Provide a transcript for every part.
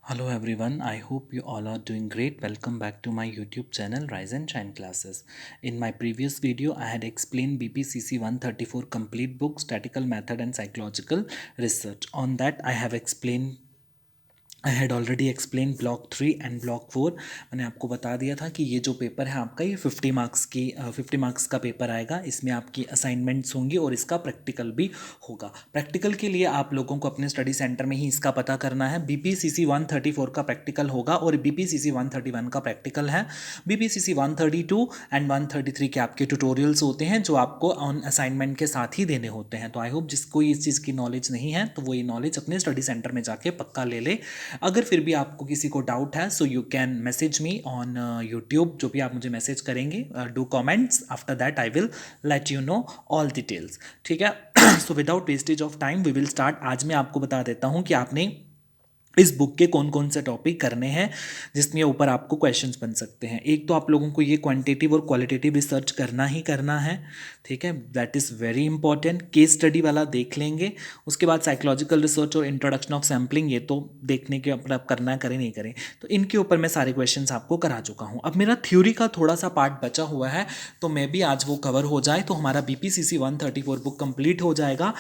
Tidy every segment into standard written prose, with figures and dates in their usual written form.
Hello everyone, I hope you all are doing great. Welcome back to my YouTube channel Rise and Shine Classes. In my previous video, I had explained BPCC 134 complete book, statistical method and psychological research. On that, I had already explain block 3 and block 4। मैंने आपको बता दिया था कि ये जो paper है आपका, ये 50 मार्क्स का पेपर आएगा। इसमें आपकी असाइनमेंट्स होंगी और इसका प्रैक्टिकल भी होगा। प्रैक्टिकल के लिए आप लोगों को अपने स्टडी सेंटर में ही इसका पता करना है। BPCC 134 का प्रैक्टिकल होगा और BPCC 131 का प्रैक्टिकल है। BPCC 132 एंड 133 के आपके ट्यूटोरियल्स होते हैं जो आपको ऑन असाइनमेंट के साथ ही देने होते हैं। तो आई होप जिसको इस चीज़ की नॉलेज नहीं है तो वो ये नॉलेज अपने स्टडी सेंटर में जाके पक्का ले ले। अगर फिर भी आपको किसी को डाउट है so you can message me on YouTube. जो भी आप मुझे मैसेज करेंगे, do comments, after that I will let you know all details. ठीक है। So without wastage of time we will start. आज मैं आपको बता देता हूँ कि आपने इस बुक के कौन कौन से टॉपिक करने हैं जिसमें ऊपर आपको क्वेश्चंस बन सकते हैं। एक तो आप लोगों को ये क्वांटिटेटिव और क्वालिटेटिव रिसर्च करना ही करना है। ठीक है, that is very important. Case study वाला देख लेंगे, उसके बाद साइकोलॉजिकल रिसर्च और इंट्रोडक्शन ऑफ सैम्पलिंग, ये तो देखने के ऊपर आप करना करें नहीं करें। तो इनके ऊपर मैं सारे क्वेश्चंस आपको करा चुका हूँ। अब मेरा थ्योरी का थोड़ा सा पार्ट बचा हुआ है, तो मैं भी आज वो कवर हो जाए तो हमारा BPCC 134 बुक कंप्लीट हो जाएगा।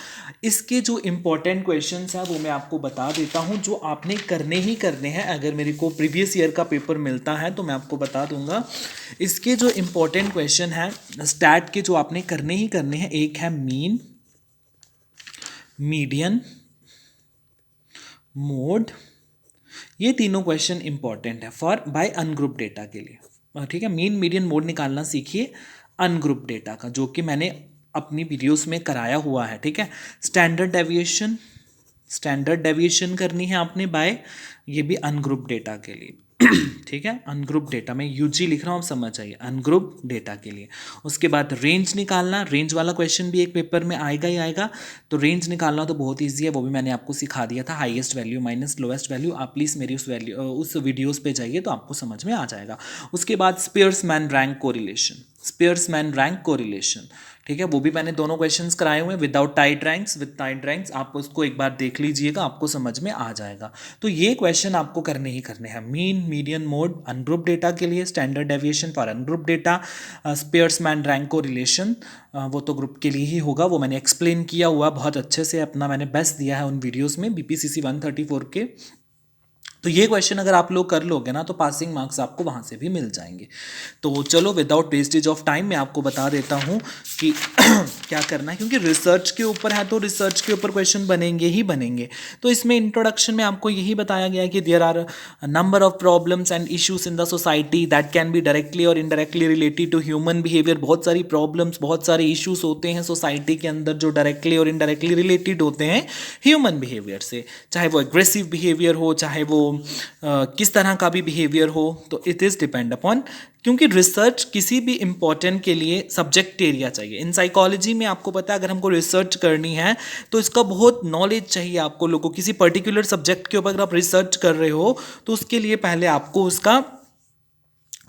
इसके जो इंपॉर्टेंट क्वेश्चंस हैं वो मैं आपको बता देता हूँ, जो आपने करने ही करने हैं। अगर मेरे को प्रीवियस ईयर का पेपर मिलता है तो मैं आपको बता दूंगा। इसके जो इंपॉर्टेंट क्वेश्चन हैं स्टैट के, जो आपने करने ही करने हैं, एक है मीन, मीडियन, मोड। ये तीनों क्वेश्चन इंपॉर्टेंट है फॉर बाय अनग्रुप डेटा के लिए। ठीक है, मीन, मीडियन, मोड निकालना सीखिए अनग्रुप डेटा का, जो कि मैंने अपनी वीडियोस में कराया हुआ है। ठीक है, स्टैंडर्ड डेविएशन, स्टैंडर्ड डेविएशन करनी है आपने बाय, ये भी अनग्रुप डेटा के लिए। ठीक है, अनग्रुप डेटा में यूजी लिख रहा हूँ, आप समझ आइए, अनग्रुप डेटा के लिए। उसके बाद रेंज निकालना, रेंज वाला क्वेश्चन भी एक पेपर में आएगा ही आएगा। तो रेंज निकालना तो बहुत ईजी है, वो भी मैंने आपको सिखा दिया था, highest value minus lowest value. आप प्लीज़ मेरी उस वीडियोस पे जाइए तो आपको समझ में आ जाएगा। उसके बाद स्पियर्समैन रैंक कोरिलेशन, स्पियर्समैन रैंक कोरिलेशन। ठीक है, वो भी मैंने दोनों क्वेश्चंस कराए हुए हैं, without tied ranks, with tied ranks. आप उसको एक बार देख लीजिएगा, आपको समझ में आ जाएगा। तो ये क्वेश्चन आपको करने ही करने हैं। Mean, median, mode ungroup data के लिए, standard deviation for ungroup data, Spearman rank को रिलेशन, वो तो ग्रुप के लिए ही होगा। वो मैंने एक्सप्लेन किया हुआ बहुत अच्छे से, अपना मैंने बेस्ट दिया है उन वीडियोज़ में BPCC 134 के। तो ये क्वेश्चन अगर आप लोग कर लोगे ना तो पासिंग मार्क्स आपको वहाँ से भी मिल जाएंगे। तो चलो विदाउट वेस्टेज ऑफ टाइम मैं आपको बता देता हूँ कि क्या करना है, क्योंकि रिसर्च के ऊपर है तो रिसर्च के ऊपर क्वेश्चन बनेंगे ही बनेंगे। तो इसमें इंट्रोडक्शन में आपको यही बताया गया है कि there are number of problems and issues in the society that can be directly और indirectly related to human behaviour. बहुत सारी प्रॉब्लम्स, बहुत सारे इश्यूज होते हैं सोसाइटी के अंदर जो डायरेक्टली और इनडायरेक्टली रिलेटेड होते हैं ह्यूमन बिहेवियर से, चाहे वो एग्रेसिव बिहेवियर हो, चाहे वो किस तरह का भी बिहेवियर हो। तो इट इज़ डिपेंड अपॉन, क्योंकि रिसर्च किसी भी इंपॉर्टेंट के लिए सब्जेक्ट एरिया चाहिए। इन साइकोलॉजी में आपको पता है, अगर हमको रिसर्च करनी है तो इसका बहुत नॉलेज चाहिए आपको लोगों को। किसी पर्टिकुलर सब्जेक्ट के ऊपर अगर आप रिसर्च कर रहे हो तो उसके लिए पहले आपको उसका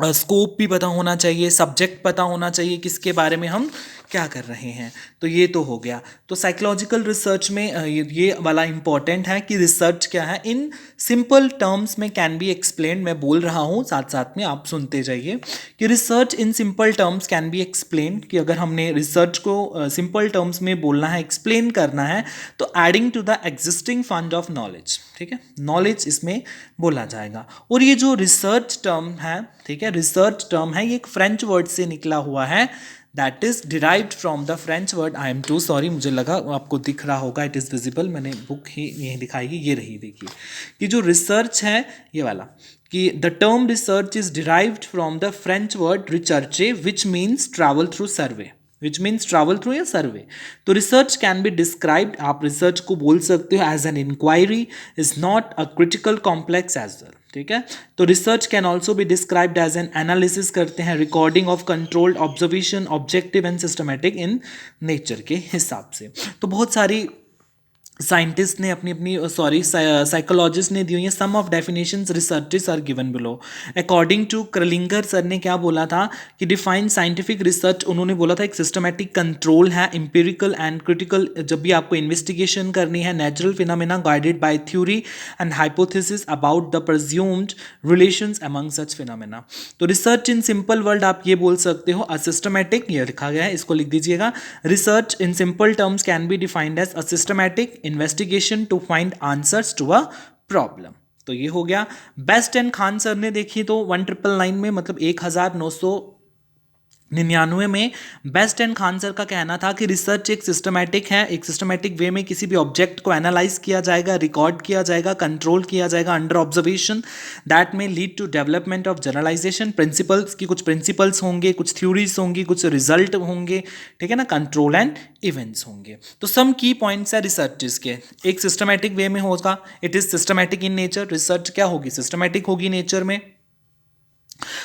स्कोप भी पता होना चाहिए, सब्जेक्ट पता होना चाहिए, किसके बारे में हम क्या कर रहे हैं। तो ये तो हो गया। तो साइकोलॉजिकल रिसर्च में ये वाला इंपॉर्टेंट है कि रिसर्च क्या है, इन सिंपल टर्म्स में कैन बी एक्सप्लेन। मैं बोल रहा हूँ साथ साथ में, आप सुनते जाइए कि research in simple terms can B explain. कि अगर हमने रिसर्च को सिंपल टर्म्स में बोलना है, एक्सप्लेन करना है, तो adding to the existing fund of knowledge. ठीक है, नॉलेज इसमें बोला जाएगा। और ये जो रिसर्च टर्म है, ठीक है, रिसर्च टर्म है, ये एक फ्रेंच वर्ड से निकला हुआ है, that is derived from the French word, I am too sorry, मुझे लगा आपको दिख रहा होगा, इट इज़ विजिबल, मैंने बुक ही यही दिखाई, ये रही, देखिए कि जो रिसर्च है ये वाला, कि the term research is derived from the French word recherche which means travel through survey, which means travel through या सर्वे। तो रिसर्च कैन बी डिस्क्राइब्ड, आप रिसर्च को बोल सकते हो as an inquiry, is not a critical complex as well. ठीक है, तो research can also be described as an analysis करते हैं, recording of controlled observation, objective and systematic in nature के हिसाब से। तो बहुत सारी साइंटिस्ट ने अपनी अपनी सॉरी साइकोलॉजिस्ट ने दी हुई है। Some of definitions researches are given below. According to Kerlinger sir ने क्या बोला था कि डिफाइन साइंटिफिक रिसर्च, उन्होंने बोला था एक सिस्टमैटिक कंट्रोल है, एम्पिरिकल एंड क्रिटिकल, जब भी आपको इन्वेस्टिगेशन करनी है, natural phenomena guided by theory and hypothesis about the presumed relations among such phenomena. तो रिसर्च इन सिंपल वर्ड आप ये बोल सकते हो अ सिस्टमैटिक, ये लिखा गया है, इसको लिख दीजिएगा। Research in simple terms can be defined as a systematic investigation to find answers to a problem. तो ये हो गया। बेस्ट एंड खान सर ने देखी तो 1999 में, मतलब 1999 में बेस्ट एंड खान सर का कहना था कि रिसर्च एक सिस्टमैटिक है, एक सिस्टमैटिक वे में किसी भी ऑब्जेक्ट को एनालाइज किया जाएगा, रिकॉर्ड किया जाएगा, कंट्रोल किया जाएगा अंडर ऑब्जर्वेशन, दैट में lead to development of generalisation principles, की कुछ प्रिंसिपल्स होंगे, कुछ थ्योरीज होंगी, कुछ रिजल्ट होंगे, ठीक है ना, कंट्रोल एंड इवेंट्स होंगे। तो सम की पॉइंट्स है रिसर्चेस के, एक सिस्टमैटिक वे में होगा, it is systematic in nature, research क्या होगी, सिस्टमैटिक होगी नेचर में।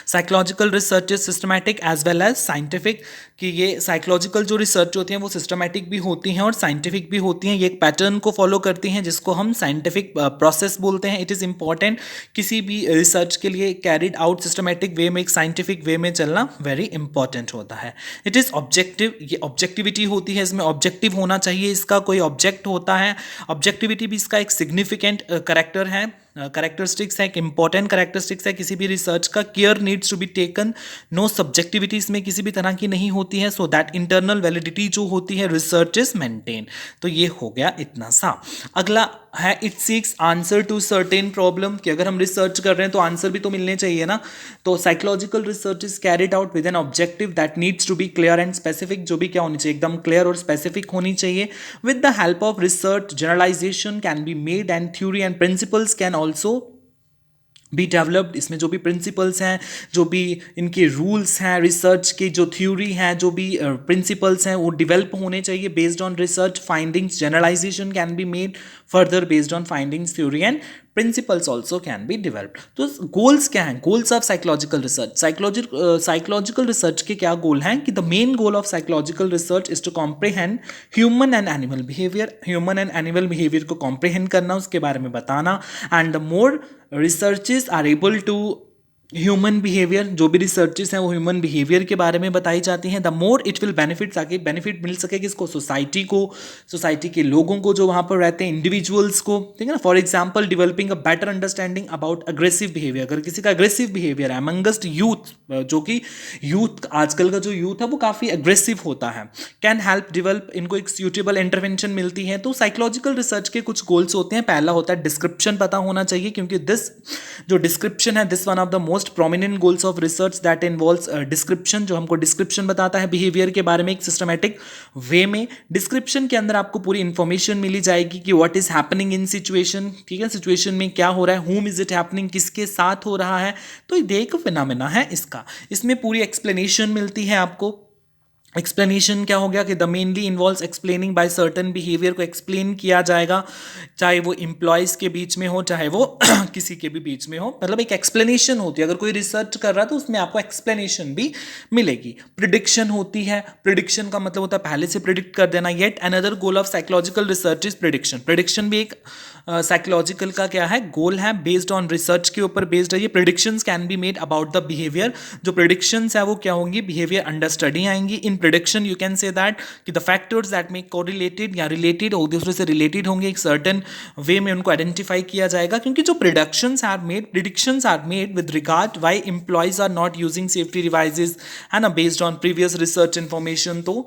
Psychological research is systematic as well as scientific, कि ये साइकोलॉजिकल जो रिसर्च होती हैं वो सिस्टमैटिक भी होती हैं और साइंटिफिक भी होती हैं, ये एक पैटर्न को फॉलो करती हैं जिसको हम साइंटिफिक प्रोसेस बोलते हैं। इट इज़ इंपॉर्टेंट किसी भी रिसर्च के लिए कैरिड आउट सिस्टमैटिक वे में, एक साइंटिफिक वे में चलना वेरी इंपॉर्टेंट होता है। इट इज़ ऑब्जेक्टिव, ये ऑब्जेक्टिविटी होती है, इसमें ऑब्जेक्टिव होना चाहिए, इसका कोई ऑब्जेक्ट होता है, ऑब्जेक्टिविटी भी इसका एक सिग्निफिकेंट करेक्टर है, करेक्टरिस्टिक्स है, एक इंपॉर्टेंट करेक्टरिस्टिक्स है किसी भी रिसर्च का। Care needs to be taken, no subjectivity इसमें किसी भी तरह की नहीं होती है, सो दैट इंटरनल वैलिडिटी जो होती है रिसर्च इज मेंटेन। तो ये हो गया इतना सा। अगला है it seeks answer to certain problem, कि अगर हम रिसर्च कर रहे हैं तो आंसर भी तो मिलने चाहिए ना। तो psychological research is carried out with an objective that needs to be clear and specific, जो भी क्या होनी चाहिए, एकदम क्लियर और स्पेसिफिक होनी चाहिए। With the help of research generalisation can be made and theory and principles can also be developed, इसमें जो भी प्रिंसिपल्स हैं, जो भी इनके रूल्स हैं, रिसर्च की जो थ्योरी हैं, जो भी प्रिंसिपल्स हैं वो डेवलप होने चाहिए based on research findings. Generalisation can be made further based on findings, theory and principles also can be developed. तो गोल्स क्या हैं, goals of psychological research, psychological research के क्या गोल हैं, कि the main goal of psychological research is to comprehend human and animal behaviour, human and animal behaviour को comprehend करना, उसके बारे में बताना। And the more researches are able to human behaviour, जो भी रिसर्चेस हैं वो ह्यूमन बिहेवियर के बारे में बताई जाती हैं, the more it will benefit, ताकि बेनिफिट मिल सके किसको, सोसाइटी को, सोसाइटी के लोगों को जो वहाँ पर रहते हैं, इंडिविजुअल्स को, ठीक है ना। For example developing a better understanding about aggressive behaviour, अगर किसी का अग्रेसिव बिहेवियर है अमंगस्ट यूथ, जो कि यूथ आजकल का जो यूथ है वो काफ़ी अग्रेसिव होता है, कैन हेल्प डेवलप, इनको एक सूटेबल इंटरवेंशन मिलती है। तो साइकोलॉजिकल रिसर्च के कुछ गोल्स होते हैं। पहला होता है डिस्क्रिप्शन पता होना चाहिए, क्योंकि दिस जो डिस्क्रिप्शन है, this one of the most prominent goals of research that involves description, जो हमको डिस्क्रिप्शन बताता है बिहेवियर के बारे में एक सिस्टमैटिक वे में। डिस्क्रिप्शन के अंदर आपको पूरी इंफॉर्मेशन मिली जाएगी कि what is happening in situation, ठीक है, सिचुएशन में क्या हो रहा है, whom इज इट हैपनिंग, किसके साथ हो रहा है। तो ये एक फिनोमेना है इसका, इसमें पूरी एक्सप्लेनेशन मिलती है आपको। एक्सप्लेनेशन क्या हो गया कि the mainly involves explaining by certain behaviour को एक्सप्लेन किया जाएगा, चाहे वो एम्प्लॉयज़ के बीच में हो, चाहे वो किसी के भी बीच में हो, मतलब एक एक्सप्लेनेशन होती है। अगर कोई रिसर्च कर रहा है तो उसमें आपको एक्सप्लेनेशन भी मिलेगी। प्रिडिक्शन होती है, प्रिडिक्शन का मतलब होता है पहले से प्रिडिक्ट कर देना। Yet another goal of psychological research is prediction, prediction भी एक साइकोलॉजिकल का क्या है, गोल है, बेस्ड ऑन रिसर्च के ऊपर बेस्ड है ये। Predictions can be made about the behaviour, जो प्रिडिक्शंस है वो क्या होंगी, बिहेवियर अंडर स्टडी आएंगी। In prediction you can say that कि the factors that make correlated या रिलेटेड हो, दूसरे से रिलेटेड होंगे, एक सर्टन वे में उनको आइडेंटिफाई किया जाएगा। क्योंकि जो predictions are made with regard why employees are not using safety devices, है ना, based on previous research information. तो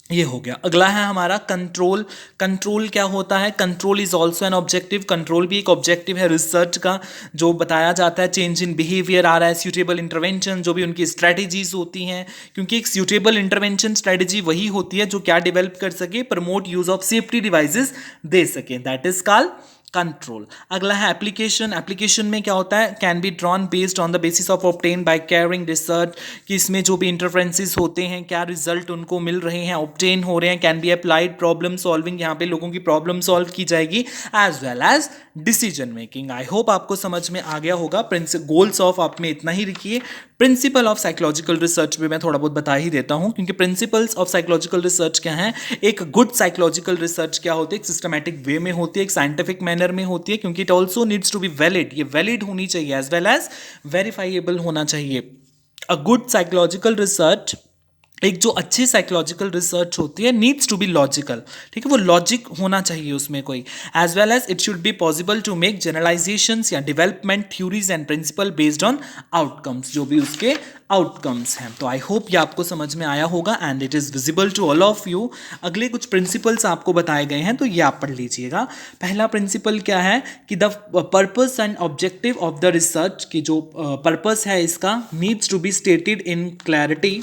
ये हो गया। अगला है हमारा कंट्रोल। कंट्रोल क्या होता है, control is also an objective, control भी एक ऑब्जेक्टिव है रिसर्च का, जो बताया जाता है चेंज इन बिहेवियर आ रहा है, सूटेबल इंटरवेंशन, जो भी उनकी स्ट्रैटेजीज होती हैं। क्योंकि एक सूटेबल इंटरवेंशन स्ट्रैटेजी वही होती है जो क्या डेवलप कर सके, promote use of safety devices दे सके, दैट इज कॉल्ड कंट्रोल। अगला है एप्लीकेशन। एप्लीकेशन में क्या होता है, can be drawn based on the basis of obtain by carrying research, कि इसमें जो भी इंटरफ्रेंसेस होते हैं, क्या रिजल्ट उनको मिल रहे हैं, ऑब्टेन हो रहे हैं। Can be applied problem solving, यहाँ पे लोगों की प्रॉब्लम सॉल्व की जाएगी, as well as decision making. I hope आपको समझ में आ गया होगा। गोल्स ऑफ आप में इतना ही लिखिए, प्रिंसिपल ऑफ साइकोलॉजिकल रिसर्च भी मैं थोड़ा बहुत बता ही देता हूं, क्योंकि प्रिंसिपल्स ऑफ साइकोलॉजिकल रिसर्च क्या है, एक गुड साइकोलॉजिकल रिसर्च क्या होती है, एक सिस्टमैटिक वे में होती है, एक साइंटिफिक मैनर में होती है, क्योंकि it also needs to be valid, ये वैलिड होनी चाहिए एज वेल एज वेरीफाइएबल होना चाहिए। अ गुड साइकोलॉजिकल रिसर्च, एक जो अच्छी साइकोलॉजिकल रिसर्च होती है, नीड्स टू बी लॉजिकल, ठीक है, वो लॉजिक होना चाहिए उसमें कोई, as well as it should be possible to make generalisations या development theories and principle based on outcomes, जो भी उसके आउटकम्स हैं। तो आई होप ये आपको समझ में आया होगा and it is visible to all of you. अगले कुछ प्रिंसिपल्स आपको बताए गए हैं, तो ये आप पढ़ लीजिएगा। पहला प्रिंसिपल क्या है कि the purpose and objective of the research, की जो पर्पस है इसका, needs to be stated in clarity,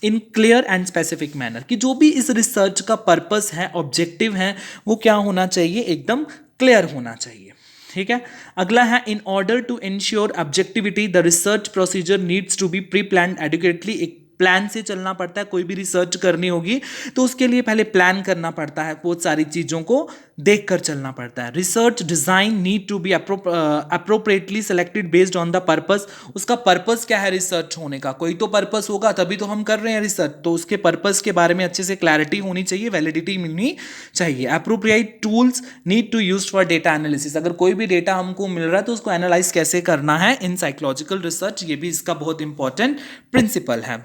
in clear and specific manner, कि जो भी इस रिसर्च का पर्पस है, ऑब्जेक्टिव है, वो क्या होना चाहिए, एकदम क्लियर होना चाहिए, ठीक है। अगला है in order to ensure objectivity the research procedure needs to be pre planned adequately, एक प्लान से चलना पड़ता है, कोई भी रिसर्च करनी होगी तो उसके लिए पहले प्लान करना पड़ता है, बहुत सारी चीज़ों को देखकर चलना पड़ता है। Research design need to be appropriately selected based on the purpose, उसका पर्पस क्या है रिसर्च होने का, कोई तो पर्पस होगा तभी तो हम कर रहे हैं रिसर्च, तो उसके पर्पस के बारे में अच्छे से क्लैरिटी होनी चाहिए, वैलिडिटी मिलनी चाहिए। Appropriate tools need to use for data analysis, अगर कोई भी डेटा हमको मिल रहा है तो उसको एनालाइज कैसे करना है इन साइकोलॉजिकल रिसर्च, ये भी इसका बहुत इंपॉर्टेंट प्रिंसिपल है।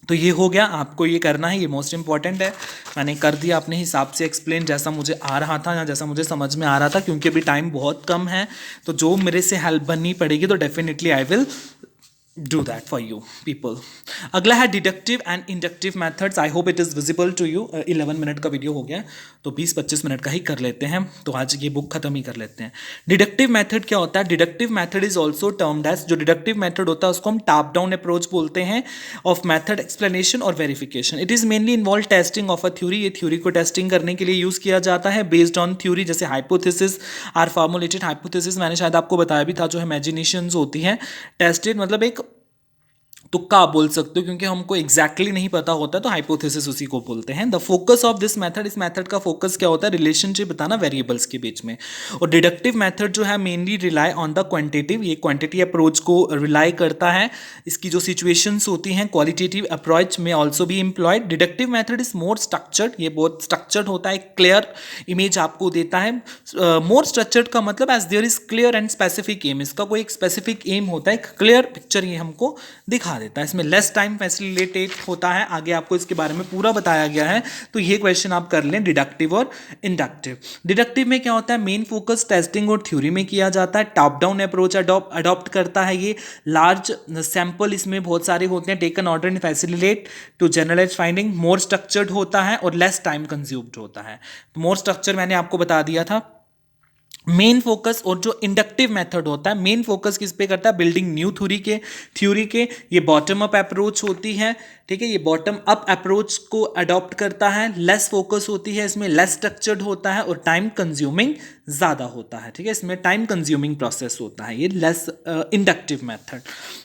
तो ये हो गया, आपको ये करना है, ये मोस्ट इंपॉर्टेंट है। मैंने कर दिया अपने हिसाब से एक्सप्लेन, जैसा मुझे आ रहा था या जैसा मुझे समझ में आ रहा था, क्योंकि अभी टाइम बहुत कम है, तो जो मेरे से हेल्प बननी पड़ेगी तो definitely I will do that for you people। अगला है deductive and inductive methods. I hope it is visible to you. 11 minute का वीडियो हो गया, तो 20-25 मिनट का ही कर लेते हैं, तो आज ये बुक खत्म ही कर लेते हैं। डिडक्टिव मेथड क्या होता है? Deductive method is also termed as, जो डिडक्टिव मेथड होता है उसको हम टॉप डाउन अप्रोच बोलते हैं ऑफ मेथड एक्सप्लेनेशन और verification. It is mainly involve testing of a theory, ये थ्योरी को टेस्टिंग करने के लिए यूज़ किया जाता है बेस्ड ऑन थ्योरी, जैसे हाइपोथेसिस आर फॉर्मुलेटेड। हाइपोथेसिस मैंने शायद आपको बताया भी था, जो इमेजिनेशंस होती हैं, टेस्टेड मतलब एक तुक्का आप बोल सकते हो, क्योंकि हमको एग्जैक्टली नहीं पता होता, तो हाइपोथेसिस उसी को बोलते हैं। The focus of this method, इस मेथड का फोकस क्या होता है? रिलेशनशिप बताना वेरिएबल्स के बीच में। और डिडक्टिव मेथड जो है mainly rely on the quantitative, ये क्वांटिटी अप्रोच को रिलाई करता है। इसकी जो सिचुएशंस होती हैं, क्वालिटेटिव अप्रोच में ऑल्सो भी employed. Deductive method is more structured, ये बहुत स्ट्रक्चर्ड होता है, क्लियर इमेज आपको देता है। मोर स्ट्रक्चर्ड का मतलब as there is clear and specific aim, इसका कोई एक स्पेसिफिक एम होता है, एक क्लियर पिक्चर ये हमको दिखा देता है। इसमें लेस टाइम फैसिलिटेट होता है, आगे आपको इसके बारे में पूरा बताया गया है, तो ये क्वेश्चन आप कर लें, डिडक्टिव और इंडक्टिव। डिडक्टिव में क्या होता है? मेन फोकस टेस्टिंग और थ्योरी में किया जाता है। टॉप डाउन अप्रोच अडॉप्ट करता है ये। लार्ज सैंपल इसमें बहुत सारे होते हैं, taken order and facilitate to generalise finding. More structured होता है और लेस टाइम कंज्यूम्ड होता है। मोर स्ट्रक्चर मैंने आपको बता दिया था। मेन फोकस, और जो इंडक्टिव मेथड होता है मेन फोकस किस पे करता है? बिल्डिंग न्यू थ्योरी के। ये बॉटम अप अप्रोच होती है, ठीक है, ये बॉटम अप अप्रोच को अडॉप्ट करता है। लेस फोकस होती है इसमें, लेस स्ट्रक्चर्ड होता है और टाइम कंज्यूमिंग ज़्यादा होता है, ठीक है, इसमें टाइम कंज्यूमिंग प्रोसेस होता है, ये लेस इंडक्टिव मेथड।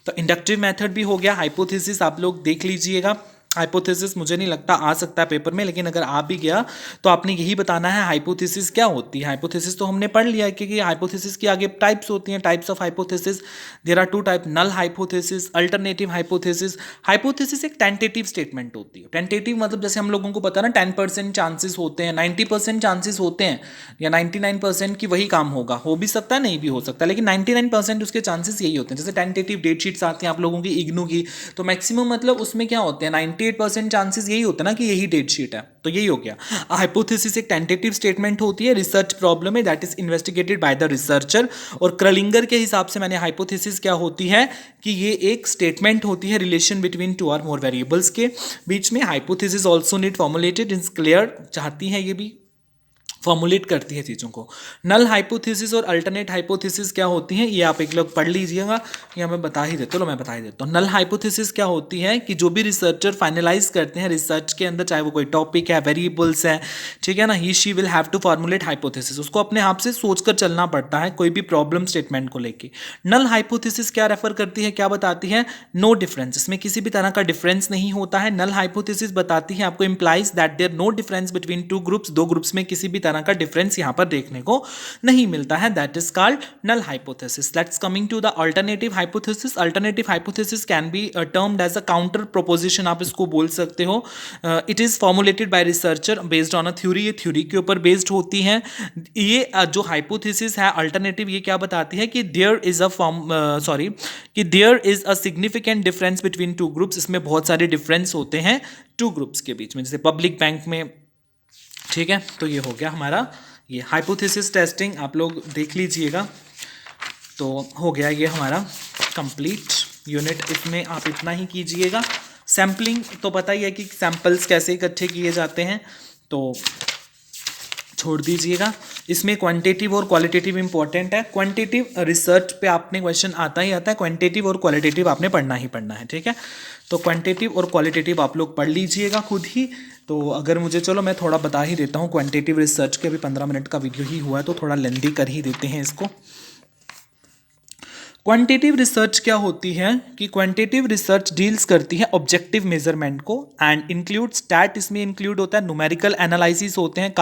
तो इंडक्टिव मेथड भी हो गया। हाइपोथेसिस आप लोग देख लीजिएगा, हाइपोथेसिस मुझे नहीं लगता आ सकता है पेपर में, लेकिन अगर आ भी गया तो आपने यही बताना है हाइपोथेसिस क्या होती है। हाइपोथेसिस तो हमने पढ़ लिया है, क्योंकि हाइपोथेसिस की आगे टाइप्स होती हैं, types of hypothesis. There are 2 type, null hypothesis, alternative hypothesis. Hypothesis एक टेंटेटिव स्टेटमेंट होती है। टेंटेटिव मतलब जैसे हम लोगों को पता ना 10% चांसेस होते हैं, 90% चांसेस होते हैं, या 99% की वही काम होगा, हो भी सकता है नहीं भी हो सकता, लेकिन 99% उसके चांसेस यही होते हैं। जैसे टेंटेटिव डेट शीट्स आती हैं आप लोगों की इग्नू की, तो मैक्सिमम मतलब उसमें क्या होते हैं, 98% चांसेस यही होता है ना कि यही डेट शीट है, तो यही हो गया। हाइपोथेसिस एक टेंटेटिव स्टेटमेंट होती है, रिसर्च प्रॉब्लम है that is investigated by the researcher. और क्रलिंगर के हिसाब से मैंने हाइपोथेसिस क्या होती है कि ये एक स्टेटमेंट होती है रिलेशन बिटवीन 2 और मोर वेरिएबल्स के बीच में। Hypothesis also need formulated in clear, चाहती है ये भी फॉर्मुलेट करती है चीज़ों को। नल हाइपोथेसिस और अल्टरनेट हाइपोथेसिस क्या होती हैं, ये आप एक लोग पढ़ लीजिएगा, या मैं बता ही देता हूँ, मैं बता ही देता हूँ। नल हाइपोथेसिस क्या होती है कि जो भी रिसर्चर फाइनलाइज करते हैं रिसर्च के अंदर, चाहे वो कोई टॉपिक है, वेरिएबल्स है, ठीक है ना, he she will have to formulate hypothesis, उसको अपने आप से सोचकर चलना पड़ता है कोई भी प्रॉब्लम स्टेटमेंट को लेके। नल हाइपोथेसिस क्या रेफर करती है, क्या बताती है? नो डिफरेंस, इसमें किसी भी तरह का डिफरेंस नहीं होता है। नल हाइपोथेसिस बताती है आपको, implies that there no difference between 2 groups, 2 groups में किसी भी तरह तरह का डिफरेंस यहाँ पर देखने को नहीं मिलता है, that is called null hypothesis. Let's coming to the alternative hypothesis. Alternative hypothesis can be termed as a counter proposition, आप इसको बोल सकते हो। It is formulated by researcher based on a theory, ये थ्योरी के ऊपर बेस्ड होती है। ये जो हाइपोथेसिस है अल्टरनेटिव, ये क्या बताती है कि there is a significant difference between two groups. इसमें बहुत सारे डिफरेंस होते हैं टू ग्रुप्स के बीच में, जैसे पब्लिक बैंक में, ठीक है। तो ये हो गया हमारा ये हाइपोथेसिस टेस्टिंग, आप लोग देख लीजिएगा। तो हो गया ये हमारा कंप्लीट यूनिट, इसमें आप इतना ही कीजिएगा। सैम्पलिंग तो पता ही है कि सैम्पल्स कैसे इकट्ठे किए जाते हैं, तो छोड़ दीजिएगा। इसमें क्वांटिटेटिव और क्वालिटेटिव इंपॉर्टेंट है। क्वांटिटेटिव रिसर्च पे आपने क्वेश्चन आता ही आता है, क्वांटिटेटिव और क्वालिटेटिव आपने पढ़ना ही पढ़ना है, ठीक है। तो क्वांटिटेटिव और क्वालिटेटिव आप लोग पढ़ लीजिएगा खुद ही। तो अगर मुझे, चलो मैं थोड़ा बता ही देता हूँ क्वांटिटेटिव रिसर्च के, अभी 15 मिनट का वीडियो ही हुआ है तो थोड़ा लेंदी कर ही देते हैं इसको। क्वांटिटेटिव रिसर्च क्या होती है कि क्वांटिटेटिव रिसर्च डील्स करती है ऑब्जेक्टिव मेजरमेंट को एंड इंक्लूड स्टैट, इसमें इंक्लूड होता है न्यूमेरिकल एनालिसिस होते हैं,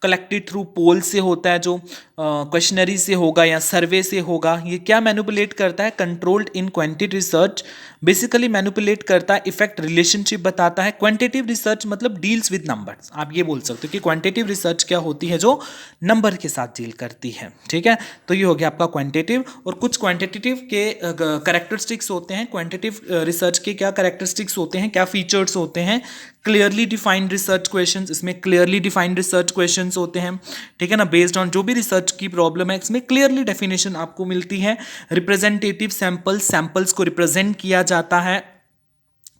कलेक्टेड थ्रू पोल से होता है, जो क्वेश्चनरी से होगा या सर्वे से होगा। ये क्या मैनिपुलेट करता है, कंट्रोल्ड इन क्वांटिटेटिव रिसर्च बेसिकली मैनिपुलेट करता है, इफेक्ट रिलेशनशिप बताता है। क्वांटिटेटिव रिसर्च मतलब डील्स विद नंबर्स, आप ये बोल सकते हो कि क्वांटिटेटिव रिसर्च क्या होती है, जो नंबर के साथ डील करती है, ठीक है। तो ये हो गया आपका क्वांटिटेटिव। और कुछ क्वांटिटेटिव के कैरेक्टरिस्टिक्स होते हैं, क्वांटिटेटिव रिसर्च के क्या कैरेक्टरिस्टिक्स होते हैं, क्या फीचर्स होते हैं। क्लियरली डिफाइंड रिसर्च क्वेश्चंस, इसमें क्लियरली डिफाइंड रिसर्च क्वेश्चंस होते हैं, ठीक है ना, बेस्ड ऑन जो भी रिसर्च की प्रॉब्लम है इसमें क्लियरली डेफिनेशन आपको मिलती है। रिप्रेजेंटेटिव सैंपल्स को रिप्रेजेंट किया जाता है,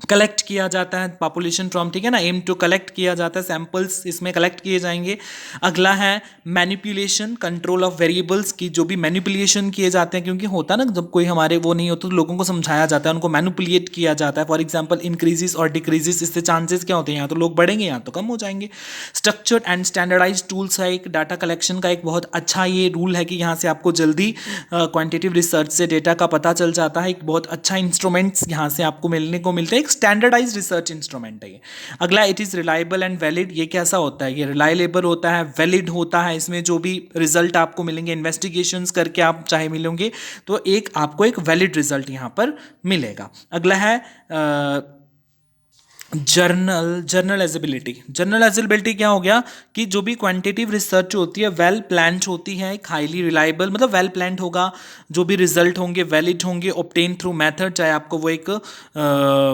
कलेक्ट किया जाता है पॉपुलेशन फ्रॉम, ठीक है ना, एम टू कलेक्ट किया जाता है, सैंपल्स इसमें कलेक्ट किए जाएंगे। अगला है मैनिपुलेशन, कंट्रोल ऑफ वेरिएबल्स की जो भी मैनिपुलेशन किए जाते हैं, क्योंकि होता है ना जब कोई हमारे वो नहीं होता तो लोगों को समझाया जाता है, उनको मैनिपुलेट किया जाता है। फॉर एग्जांपल इंक्रीजेस और डिक्रीजेस, इससे चांसेस क्या होते हैं, यहाँ तो लोग बढ़ेंगे यहाँ तो कम हो जाएंगे। स्ट्रक्चर्ड एंड स्टैंडर्डाइज टूल्स है एक डाटा कलेक्शन का एक बहुत अच्छा ये रूल है कि यहाँ से आपको जल्दी क्वान्टिटेटिव रिसर्च से डेटा का पता चल जाता है। एक बहुत अच्छा इंस्ट्रूमेंट्स यहाँ से आपको मिलने को मिलता है, स्टैंडर्डाइज्ड रिसर्च इंस्ट्रूमेंट है ये। अगला it is reliable and valid, ये कैसा होता है, ये रिलायबल होता है, वैलिड होता है। इसमें जो भी रिजल्ट आपको मिलेंगे, इन्वेस्टिगेशंस करके आप चाहे मिलोगे तो एक आपको एक वैलिड रिजल्ट यहाँ पर मिलेगा। अगला है जर्नलाइजेबिलिटी क्या हो गया कि जो भी क्वांटिटेटिव रिसर्च होती है वेल प्लान्ड होती है, एक हाईली रिलायबल मतलब वेल प्लान्ड होगा, जो भी रिजल्ट होंगे वैलिड होंगे, ऑब्टेन थ्रू मेथड, चाहे आपको वो एक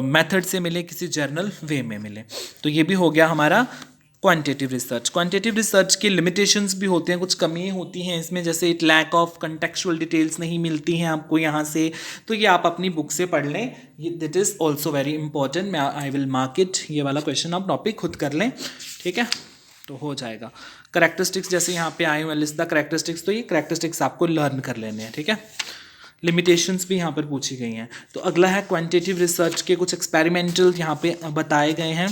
मेथड से मिले, किसी जर्नल वे में मिले। तो ये भी हो गया हमारा क्वांटिटेटिव रिसर्च। क्वांटिटेटिव रिसर्च के लिमिटेशंस भी होते हैं, कुछ कमियां होती हैं इसमें, जैसे it lack of contextual details नहीं मिलती हैं आपको यहाँ से, तो ये आप अपनी बुक से पढ़ लें, ये that is also very important. मैं आई विल मार्क इट, ये वाला क्वेश्चन आप टॉपिक खुद कर लें, ठीक है, तो हो जाएगा। करेक्टरिस्टिक्स जैसे यहाँ पे आए हुए लिस्ट द करेक्टरिस्टिक्स, तो ये करेक्टरिस्टिक्स आपको लर्न कर लेने हैं, ठीक है। लिमिटेशंस भी यहाँ पर पूछी गई हैं। तो अगला है क्वांटिटेटिव रिसर्च के कुछ एक्सपेरिमेंटल यहाँ पे बताए गए हैं,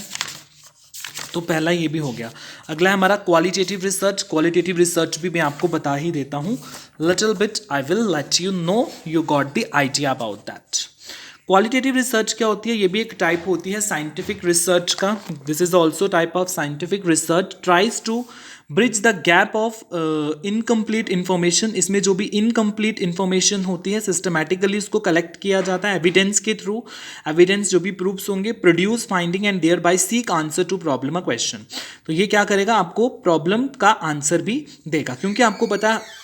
तो पहला ये भी हो गया। अगला है हमारा क्वालिटेटिव रिसर्च। क्वालिटेटिव रिसर्च भी मैं आपको बता ही देता हूँ little bit, I will let you know you got the idea about that. Qualitative research क्या होती है, ये भी एक टाइप होती है साइंटिफिक रिसर्च का। This is also type of scientific research, tries to bridge the gap of incomplete information. इसमें जो भी इनकम्प्लीट इन्फॉर्मेशन होती है सिस्टमैटिकली उसको कलेक्ट किया जाता है एविडेंस के थ्रू, एविडेंस जो भी प्रूफ्स होंगे, produce finding and thereby seek answer to problem a question. तो ये क्या करेगा, आपको प्रॉब्लम का आंसर भी देगा, क्योंकि आपको पता है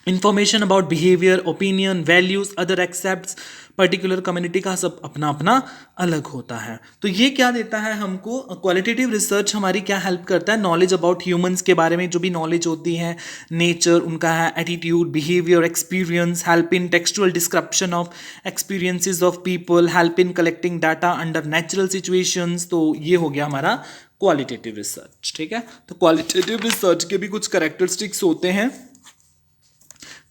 information about behaviour, opinion, values, other accepts, particular community का सब अपना अपना अलग होता है। तो ये क्या देता है हमको, क्वालिटेटिव रिसर्च हमारी क्या हेल्प करता है, नॉलेज अबाउट ह्यूमंस के बारे में जो भी नॉलेज होती है, नेचर उनका है, attitude, behaviour, experience, help in textual description of experiences of people, help in collecting data under natural situations. तो ये हो गया हमारा क्वालिटेटिव रिसर्च, ठीक है। तो क्वालिटेटिव रिसर्च के भी कुछ कैरेक्टरिस्टिक्स होते हैं।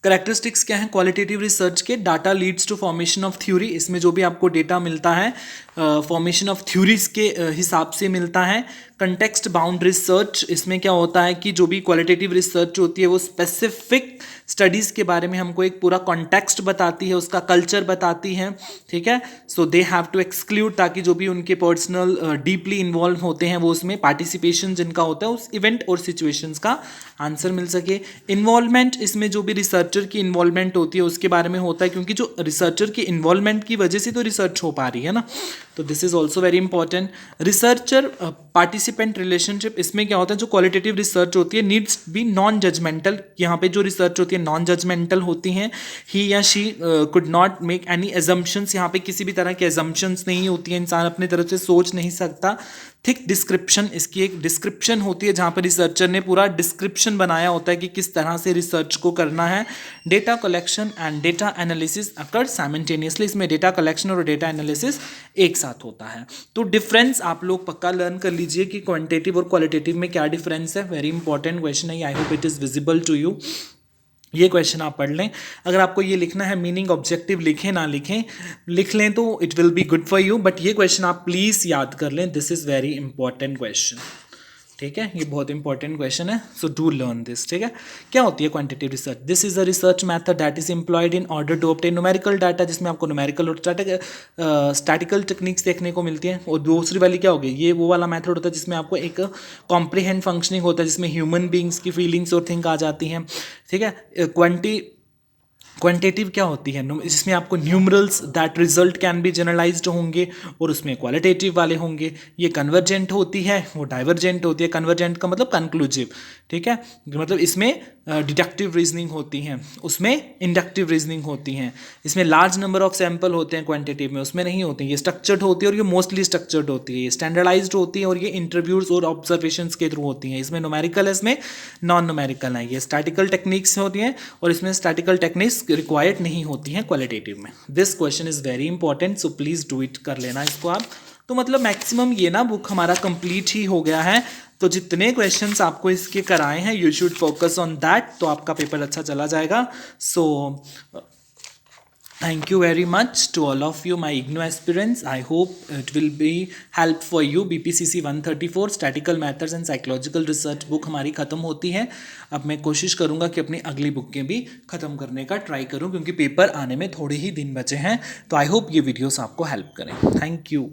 करेक्टरिस्टिक्स क्या है क्वालिटेटिव रिसर्च के, data leads to formation of theory. इसमें जो भी आपको डेटा मिलता है फॉर्मेशन ऑफ थ्योरीज के हिसाब से मिलता है। कंटेक्स्ट बाउंड रिसर्च, इसमें क्या होता है कि जो भी क्वालिटेटिव रिसर्च होती है वो स्पेसिफिक स्टडीज़ के बारे में हमको एक पूरा कॉन्टेक्स्ट बताती है, उसका कल्चर बताती है, ठीक है। सो दे हैव टू एक्सक्लूड, ताकि जो भी उनके पर्सनल डीपली इन्वॉल्व होते हैं वो उसमें पार्टिसिपेशन जिनका होता है उस इवेंट और सिचुएशंस का आंसर मिल सके। इन्वॉल्वमेंट, इसमें जो भी रिसर्चर की इन्वॉल्वमेंट होती है उसके बारे में होता है, क्योंकि जो रिसर्चर की इन्वॉल्वमेंट की वजह से तो रिसर्च हो पा रही है ना, तो this is also very important. Researcher participant relationship, इसमें क्या होता है जो क्वालिटेटिव रिसर्च होती है नीड्स बी नॉन जजमेंटल, यहाँ पे जो रिसर्च होती है नॉन जजमेंटल होती हैं, ही या she could not make any assumptions, यहाँ पे किसी भी तरह की एजम्पशंस नहीं होती है, इंसान अपनी तरफ से सोच नहीं सकता। थिक डिस्क्रिप्शन, इसकी एक डिस्क्रिप्शन होती है जहाँ पर रिसर्चर ने पूरा डिस्क्रिप्शन बनाया होता है कि किस तरह से रिसर्च को करना है। Data collection and data analysis occur simultaneously, इसमें डेटा कलेक्शन और डेटा एनालिसिस एक साथ होता है। तो डिफरेंस आप लोग पक्का लर्न कर लीजिए कि क्वांटिटेटिव और क्वालिटेटिव में क्या डिफरेंस है। वेरी इंपॉर्टेंट क्वेश्चन है, I hope it is visible to you. ये क्वेश्चन आप पढ़ लें। अगर आपको ये लिखना है मीनिंग ऑब्जेक्टिव लिखें ना लिखें, लिख लें तो it will be good for you, but ये क्वेश्चन आप प्लीज़ याद कर लें, this is very important question, ठीक है। ये बहुत इंपॉर्टेंट क्वेश्चन है, सो डू लर्न दिस, ठीक है। क्या होती है quantitative research? This is a research method that is employed in order to obtain numerical data, जिसमें आपको न्यूमेरिकल और स्टैटिकल टेक्निक्स देखने को मिलती हैं। और दूसरी वाली क्या होगी, ये वो वाला मेथड होता है जिसमें आपको एक कॉम्प्रीहेंड फंक्शनिंग होता है, जिसमें ह्यूमन बींग्स की फीलिंग्स और थिंक आ जाती हैं, ठीक है। क्वांटिटेटिव क्या होती है, जिसमें आपको numerals that result can be generalised होंगे, और उसमें क्वालिटेटिव वाले होंगे। ये कन्वर्जेंट होती है, वो डाइवर्जेंट होती है। कन्वर्जेंट का मतलब कंक्लूसिव, ठीक है, मतलब इसमें डिडक्टिव रीजनिंग होती हैं, उसमें इंडक्टिव रीजनिंग होती हैं। इसमें लार्ज नंबर ऑफ सैंपल होते हैं क्वांटिटेटिव में, उसमें नहीं होती। ये स्ट्रक्चर्ड होती है और ये मोस्टली स्ट्रक्चर्ड होती है, ये स्टैंडर्डाइज्ड होती है और ये इंटरव्यूज और ऑब्जर्वेशंस के थ्रू होती हैं। इसमें न्यूमेरिकल है, इसमें नॉन न्यूमेरिकल है। ये स्टैटिकल टेक्निक्स होती हैं और इसमें स्टैटिकल टेक्निक्स रिक्वायर्ड नहीं होती हैं क्वालिटेटिव में। This question is very important, so please do it, कर लेना इसको आप। तो मतलब मैक्सिमम ये ना बुक हमारा कंप्लीट ही हो गया है, तो जितने क्वेश्चंस आपको इसके कराए हैं you should focus on that, तो आपका पेपर अच्छा चला जाएगा। सो thank you very much to all of you my IGNOU aspirants. I hope it will be help for you. BPCC 134 statistical methods and psychological research book हमारी ख़त्म होती है। अब मैं कोशिश करूँगा कि अपनी अगली बुकें भी ख़त्म करने का ट्राई करूँ, क्योंकि पेपर आने में थोड़े ही दिन बचे हैं। तो आई होप ये वीडियोस आपको हेल्प करें। Thank you.